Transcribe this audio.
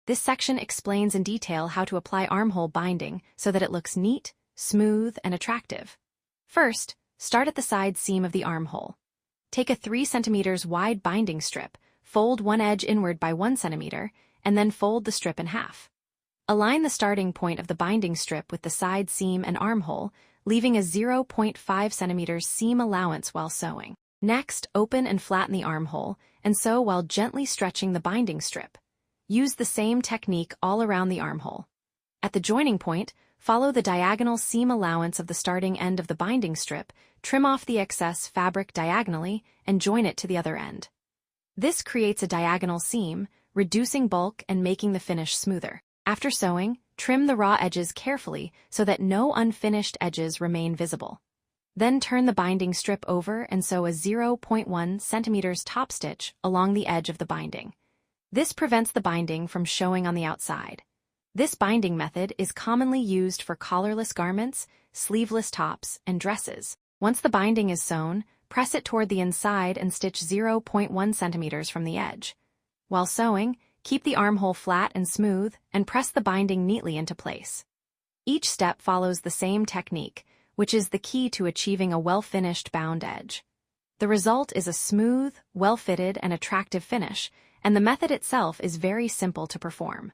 This section explains in detail how to apply armhole binding so that it looks neat, smooth, and attractive. First, start at the side seam of the armhole. Take a 3 cm wide binding strip, fold one edge inward by 1 cm, and then fold the strip in half. Align the starting point of the binding strip with the side seam and armhole, leaving a 0.5 cm seam allowance while sewing. Next, open and flatten the armhole, and sew while gently stretching the binding strip. Use the same technique all around the armhole. At the joining point, follow the diagonal seam allowance of the starting end of the binding strip, trim off the excess fabric diagonally, and join it to the other end. This creates a diagonal seam, reducing bulk and making the finish smoother. After sewing, trim the raw edges carefully so that no unfinished edges remain visible. Then turn the binding strip over and sew a 0.1 cm top stitch along the edge of the binding. This prevents the binding from showing on the outside. This binding method is commonly used for collarless garments, sleeveless tops, and dresses. Once the binding is sewn, press it toward the inside and stitch 0.1 cm from the edge. While sewing, keep the armhole flat and smooth, and press the binding neatly into place. Each step follows the same technique, which is the key to achieving a well-finished bound edge. The result is a smooth, well-fitted, and attractive finish, and the method itself is very simple to perform.